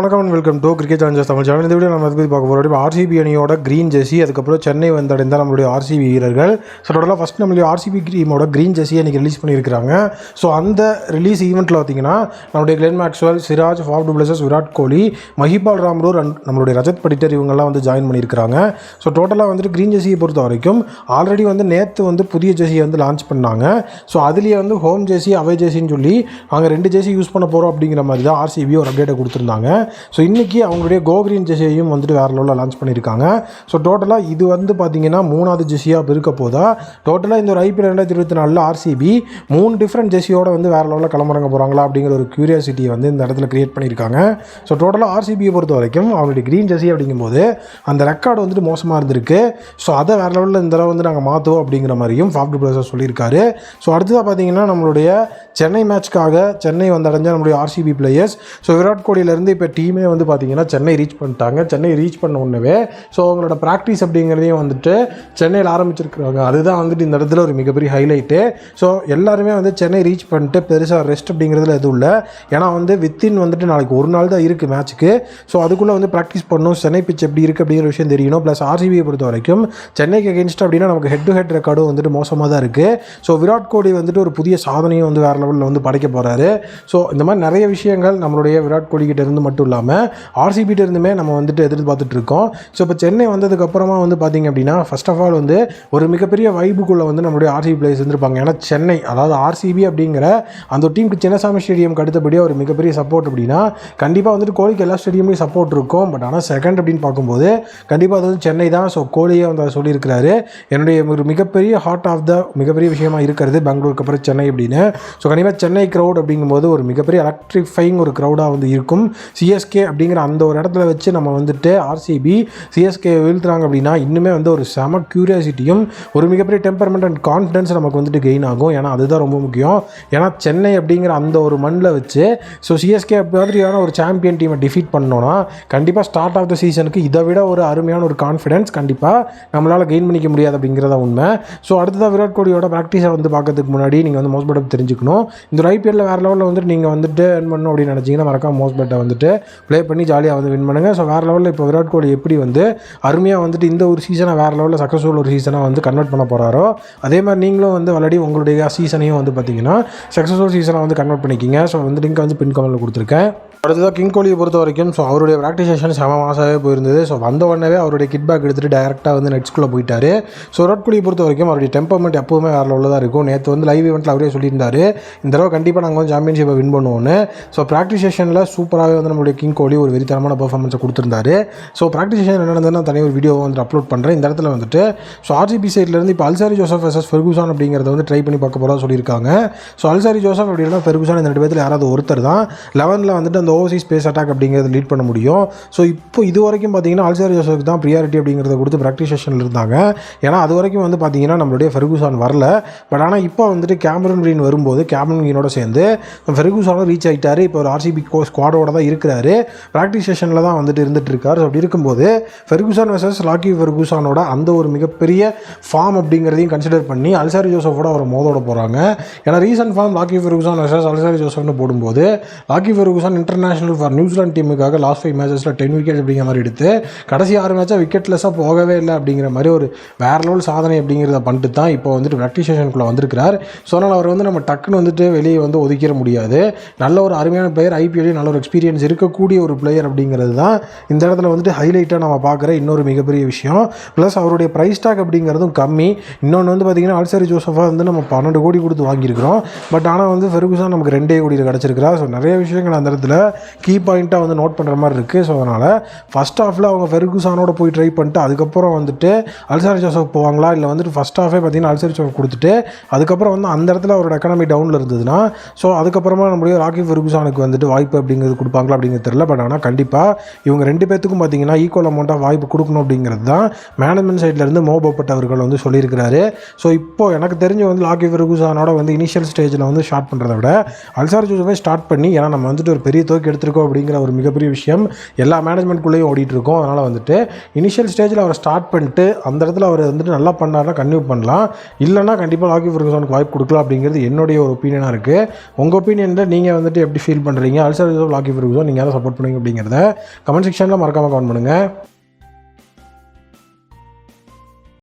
வணக்கம் and welcome to cricket channels Tamil channel. இந்த video நம்ம பற்றி பார்க்க போகிறோம். ஆர்சிபி அணியோட க்ரீன் ஜெர்சி, அதுக்கப்புறம் சென்னை வந்தடைந்த நம்மளுடைய ஆர்சிபி வீரர்கள். ஸோ டோட்டலாக ஃபஸ்ட் நம்மளுடைய ஆர்சிபி டீமோட க்ரீன் ஜெர்சியை இன்றைக்கி ரிலீஸ் பண்ணியிருக்காங்க. ஸோ அந்த ரிலீஸ் ஈவெண்ட்டில் பார்த்தீங்கன்னா நம்மளுடைய Glenn Maxwell, Siraj, Faf du Plessis, Virat Kohli, Mahipal Lomror and நம்மளுடைய ரஜத் படிட்டர் இவங்கெல்லாம் வந்து ஜாயின் பண்ணியிருக்காங்க. ஸோ டோட்டலாக வந்துட்டு க்ரீன் ஜெர்சியை பொறுத்த வரைக்கும் ஆல்ரெடி வந்து நேற்று வந்து புதிய ஜெர்சியை வந்து லான்ச் பண்ணாங்க. ஸோ அதுலேயே வந்து ஹோம் ஜெர்சி, அவே ஜெர்சின்னு சொல்லி அங்கே 2 ஜெர்சி யூஸ் பண்ண போகிறோம் அப்படிங்கிற மாதிரி தான் ஆர்சிபி ஒரு அப்டேட்டை கொடுத்துருந்தாங்க. ஸோ இன்றைக்கி அவங்களுடைய கோ க்ரீன் ஜெர்சியையும் வந்துட்டு வேறு லெவலில் லான்ச் பண்ணியிருக்காங்க. ஸோ டோட்டலாக இது வந்து பார்த்திங்கன்னா 3வது ஜெர்சியாக இருக்க போதா. டோட்டலாக இந்த ஒரு IPL 2024 ஆர்சிபி 3 டிஃப்ரெண்ட் ஜெர்சியோடு வந்து வேறு லெவலில் களமிறங்க போகிறாங்களா அப்படிங்கிற ஒரு க்யூரியாசிட்டியை வந்து இந்த இடத்துல க்ரியேட் பண்ணியிருக்காங்க. ஸோ டோட்டலாக ஆர்சிபியை பொறுத்த வரைக்கும் அவங்களுடைய க்ரீன் ஜெர்சி அப்படிங்கும்போது அந்த ரெக்கார்டு வந்துட்டு மோசமாக இருந்திருக்கு. ஸோ அதை வேறு லெவலில் இந்த தடவை வந்து நாங்கள் மாற்றுவோம் அப்படிங்கிற மாதிரியும் ஃபாஃப் டு பிளஸஸ் சொல்லியிருக்காரு. ஸோ அடுத்ததாக பார்த்திங்கன்னா நம்மளுடைய சென்னை மேட்ச்க்காக சென்னை வந்தடைஞ்ச நம்மளுடைய ஆர்சிபி பிளேயர்ஸ். ஸோ விராட் கோலியிலேருந்து இப்போ டீமே வந்து பார்த்திங்கன்னா சென்னை ரீச் பண்ணிட்டாங்க. சென்னை ரீச் பண்ண உடனே ஸோ அவங்களோட ப்ராக்டிஸ் அப்படிங்கிறதையும் வந்துட்டு சென்னையில் ஆரம்பிச்சிருக்கிறாங்க. அதுதான் வந்துட்டு இந்த இடத்துல ஒரு மிகப்பெரிய ஹைலைட்டு. ஸோ எல்லாருமே வந்து சென்னை ரீச் பண்ணிட்டு பெருசாக ரெஸ்ட் அப்படிங்கிறதுல எதுவும் இல்லை. ஏன்னா வந்து வித்தின் வந்துட்டு நாளைக்கு ஒரு நாள் தான் இருக்குது மேட்ச்சுக்கு. ஸோ அதுக்குள்ளே வந்து ப்ராக்டிஸ் பண்ணணும், சென்னை பிச் எப்படி இருக்குது அப்படிங்கிற விஷயம் தெரியணும். ப்ளஸ் ஆர்சிபியை பொறுத்த வரைக்கும் சென்னைக்கு அகேன்ஸ்ட் அப்படின்னா நமக்கு ஹெட் டு ஹெட் ரெக்கார்டும் வந்துட்டு மோசமாக தான் இருக்குது. ஸோ விராட் கோலி வந்துட்டு ஒரு புதிய சாதனையும் வந்து வேறு லெவலில் வந்து படைக்க போகிறாரு. ஸோ இந்த மாதிரி நிறைய விஷயங்கள் நம்மளுடைய விராட் கோலி கிட்ட இருந்து மட்டும் இல்லாமல் ஆர்சிபிட்ட இருந்துமே நம்ம வந்துட்டு எதிர்பார்த்துட்டு இருக்கோம். ஸோ இப்போ சென்னை வந்ததுக்கப்புறமா வந்து பார்த்திங்க அப்படின்னா ஃபர்ஸ்ட் ஆஃப் ஆல் வந்து ஒரு மிகப்பெரிய வைபுக்குள்ளே வந்து நம்மளுடைய ஆர்சிபி பிளேயர்ஸ் இருந்திருப்பாங்க. ஏன்னா சென்னை அதாவது ஆர்சிபி அப்படிங்கிற அந்த டீமுக்கு சின்னசாமி ஸ்டேடியம்க்கு அடுத்தபடியாக ஒரு மிகப்பெரிய சப்போர்ட் அப்படின்னா கண்டிப்பாக வந்துட்டு கோலிக்கு எல்லா ஸ்டேடியம்லேயும் சப்போர்ட் இருக்கும். பட் ஆனால் செகண்ட் அப்படின்னு பார்க்கும்போது கண்டிப்பாக அது வந்து சென்னை தான். ஸோ கோலியே வந்து அதை சொல்லியிருக்கிறாரு, என்னுடைய ஒரு மிகப்பெரிய ஹார்ட் ஆஃப் த மிகப்பெரிய விஷயமா இருக்கிறது பெங்களூருக்கு அப்புறம் சென்னை அப்படின்னு. ஸோ கண்டிப்பாக சென்னை க்ரௌட் அப்படிங்கும்போது ஒரு மிகப்பெரிய எலக்ட்ரிஃபைங் ஒரு க்ரௌடாக வந்து இருக்கும். சிஎஸ்கே அப்படிங்கிற அந்த ஒரு இடத்துல வச்சு நம்ம வந்துட்டு ஆர்சிபி சிஎஸ்கே வீழ்த்துறாங்க அப்படின்னா இன்னுமே வந்து ஒரு செம க்யூரியாசிட்டியும் ஒரு மிகப்பெரிய டெம்பர்மெண்ட் அண்ட் கான்ஃபிடன்ஸ் நமக்கு வந்துட்டு கெயின் ஆகும். ஏன்னா அதுதான் ரொம்ப முக்கியம். ஏன்னா சென்னை அப்படிங்கிற அந்த ஒரு மண்ணில் வச்சு ஸோ சிஎஸ்கே மாதிரியான ஒரு சாம்பியன் டீமை டிஃபீட் பண்ணோன்னா கண்டிப்பாக ஸ்டார்ட் ஆஃப் த சீசனுக்கு இதை விட ஒரு அருமையான ஒரு கான்ஃபிடன்ஸ் கண்டிப்பாக நம்மளால் கெயின் பண்ணிக்க முடியாது அப்படிங்கிறத உண்மை. ஸோ அடுத்ததாக விராட் கோலியோட ப்ராக்டிஸை வந்து பார்க்கறதுக்கு முன்னாடி நீங்கள் வந்து மோஸ்ட் பெட்டை தெரிஞ்சுக்கணும். இந்த ஒரு IPL வேறு லெவலில் வந்துட்டு நீங்கள் வந்துட்டு வின் பண்ணணும் அப்படின்னு நினச்சிங்கன்னா மறக்காம மோஸ்ட் பெட்டை வந்துட்டு ப்ளே பண்ணி ஜாலியாக வந்து வின் பண்ணுங்கள். ஸோ வேறு லெவலில் இப்போ விராட் கோலி எப்படி வந்து அருமையாக வந்துட்டு இந்த ஒரு சீசனை வேறு லெவலில் சக்ஸஸ்ஃபுல் ஒரு சீசனை வந்து கன்வெர்ட் பண்ண போகிறாரோ அதே மாதிரி நீங்களும் வந்து ஆல்ரெடி உங்களுடைய சீசனையும் வந்து பார்த்தீங்கன்னா சக்ஸஸ்ஃபுல் சீசனை வந்து கன்வெர்ட் பண்ணிக்கிங்க. ஸோ வந்து லிங்க் வந்து பின் கமெண்ட்டில் கொடுத்துருக்கேன். அடுத்ததாக கிங் கோலியை பொறுத்த வரைக்கும் ஸோ அவருடைய ப்ராக்டிஸ் செஷன் செம மாசாகவே போயிருந்தது. ஸோ வந்த உடனே அவருடைய கிட் பேக் எடுத்துகிட்டு டேரெக்டாக வந்து நெட்ஸ்குள்ளே போயிட்டார். ஸோ விராட் கோலியை பொறுத்த வரைக்கும் அவருடைய டெம்பர்மெண்ட் எப்போவுமே வேறு லெவலில் தான் இருக்கும். நேற்று வந்து லைவ் ஈவெண்ட்டில் அவரே சொல்லியிருந்தார், இந்த தடவை கண்டிப்பாக நாங்கள் வந்து சாம்பியன்ஷிப்பை வின் பண்ணுவோன்னு. ஸோ ப்ராக்டிஸ் செஷனில் சூப்பராகவே வந்து நம்மளுடைய கிங் கோலி ஒரு வெறித்தனமான பெர்ஃபார்மன்ஸை கொடுத்துருந்தாரு. ஸோ ப்ராக்டிஸ் செஷன் என்ன நடந்ததுன்னா தனி ஒரு வீடியோவை வந்து அப்லோட் பண்ணுறேன். இந்த இடத்துல வந்துட்டு ஸோ ஆர்சிபி சைட்லேருந்து இப்போ அல்சாரி ஜோசப் வெர்சஸ் ஃபெர்குசான் அப்படிங்கிறத வந்து ட்ரை பண்ணி பார்க்க போகிறதா சொல்லியிருக்காங்க. ஸோ அல்சாரி ஜோசப் அப்படின்னா ஃபெர்குசான் இந்த 2 பேத்தில் யாராவது ஒருத்தர் தான் 11ல் வந்துட்டு அந்த ஓவர்சீஸ் ஸ்பேஸ் அட்டாக் அப்படிங்கிறத லீட் பண்ண முடியும். ஸோ இப்போ இது வரைக்கும் பார்த்தீங்கன்னா அல்சாரி ஜோசப்க்கு தான் ப்ரியாரிட்டி அப்படிங்கிறத கொடுத்து ப்ராக்டிஸ் செஷனில் இருந்தாங்க. ஏன்னா அது வரைக்கும் வந்து பார்த்தீங்கன்னா நம்மளுடைய ஃபெர்குசான் வரல. பட் ஆனால் இப்போ வந்துட்டு கேமரன் கிரீன் வரும்போது கேமரன் கிரீனோட சேர்ந்து ஃபெர்குசானும் ரீச் ஆகிட்டார். இப்போ ஒரு ஆர்சிபி ஸ்குவாடோட தான் இருக்கிறாரு. ப்ராக்டிஸ் செஷனில் தான் வந்துட்டு இருந்துட்டு இருக்கார். ஸோ அப்படி இருக்கும்போது ஃபெர்குசான் வெர்சஸ் லாக்கி ஃபெர்குசானோட அந்த ஒரு மிகப்பெரிய ஃபார்ம் அப்படிங்கிறதையும் கன்சிடர் பண்ணி அல்சாரி ஜோசஃபோட அவர் மோதோட போகிறாங்க. ஏன்னா recent form Lockie Ferguson versus Alzarri ஜோசப்னு போடும்போது Lockie Ferguson international for New Zealand டீமுக்காக லாஸ்ட் 5 மேட்சஸில் 10 விக்கெட் அப்படிங்கிற மாதிரி எடுத்து கடைசி 6 மேட்சாக விக்கெட்லெஸ்ஸாக போகவே இல்லை அப்படிங்கிற மாதிரி ஒரு வேறு லெவல் சாதனை அப்படிங்கிறத பண்ணிட்டு தான் இப்போ வந்துட்டு ப்ராக்டிஸ் செஷனுக்குள்ளே வந்திருக்கிறார். ஸோ அதனால் அவர் வந்து நம்ம டக்குன்னு வந்துட்டு வெளியே வந்து ஒதுக்கிட முடியாது. நல்ல ஒரு அருமையான பிளேயர், IPL நல்ல ஒரு எக்ஸ்பீரியன்ஸ் இருக்கக்கூடிய ஒரு பிளேயர் அப்படிங்கிறது தான் இந்த இடத்துல வந்துட்டு ஹைலைட்டாக நம்ம பார்க்குற இன்னொரு மிகப்பெரிய விஷயம். ப்ளஸ் அவருடைய ப்ரைஸ் டாக் அப்படிங்கிறதும் கம்மி. இன்னொன்று வந்து பார்த்திங்கன்னா அல்சாரி ஜோசஃபா வந்து நம்ம 12 கோடி கொடுத்து வாங்கியிருக்கிறோம். பட் ஆனால் வந்து ஃபெர்குசான் நமக்கு 2 கோடியில் கிடச்சிருக்கிறா. ஸோ நிறைய விஷயங்கள் அந்த இடத்துல கீ பாயிண்ட்டாக வந்து நோட் பண்ணுற மாதிரி இருக்குது. ஸோ அதனால் ஃபஸ்ட் ஹாஃபில் அவங்க ஃபெர்குசானோட போய் ட்ரை பண்ணிட்டு அதுக்கப்புறம் வந்துட்டு அல்சாரி ஜோசப் போவாங்களா, இல்லை வந்துட்டு ஃபஸ்ட் ஹாஃபே பார்த்தீங்கன்னா அல்சாரி ஜோசப் கொடுத்துட்டு அதுக்கப்புறம் வந்து அந்த இடத்துல அவரோட எக்கனாமி டவுனில் இருந்ததுன்னா ஸோ அதுக்கப்புறமா நம்மளுடைய ராக்கி ஃபெர்குசானுக்கு வந்துட்டு வாய்ப்பு அப்படிங்கிறது கொடுப்பாங்களா அப்படிங்கிறது தெரியல. பட் ஆனால் கண்டிப்பாக இவங்க 2 பேத்துக்கும் பார்த்தீங்கன்னா ஈக்குவல் அமௌண்ட் ஆஃப் வாய்ப்பு கொடுக்கணும் அப்படிங்கிறது தான் மேனேஜ்மெண்ட் சைட்லேருந்து மோபப்பட்ட அவர்கள் வந்து சொல்லியிருக்கிறாரு. ஸோ இப்போது எனக்கு தெரிஞ்சு வந்து லாக்கி ஃபெர்குசானோட வந்து இனிஷியல் ஸ்டேஜில் வந்து ஸ்டார்ட் பண்ணுறத விட அல்சாரி ஜோசஃபை ஸ்டார்ட் பண்ணி, ஏன்னா நம்ம வந்துட்டு ஒரு பெரிய தொகை அளவுக்கு எடுத்திருக்கோம் அப்படிங்கிற ஒரு மிகப்பெரிய விஷயம் எல்லா மேனேஜ்மெண்ட்குள்ளேயும் ஓடிட்டுருக்கோம். அதனால் வந்துட்டு இனிஷியல் ஸ்டேஜில் அவரை ஸ்டார்ட் பண்ணிட்டு அந்த இடத்துல அவர் வந்துட்டு நல்லா பண்ணார்னா கன்டினியூ பண்ணலாம், இல்லைனா கண்டிப்பாக லாக்கி ஃபெர்குசனுக்கு வாய்ப்பு கொடுக்கலாம் அப்படிங்கிறது என்னுடைய ஒரு ஒப்பீனியனாக இருக்குது. உங்கள் ஒப்பீனியனில் நீங்கள் வந்துட்டு எப்படி ஃபீல் பண்ணுறீங்க? அல்சர் லாக்கி ஃபெர்குசன் நீங்கள் யாரை சப்போர்ட் பண்ணுவீங்க அப்படிங்கிறத கமெண்ட் செக்ஷனில் மறக்காமல் கமெண்ட் பண்ணுங்கள்.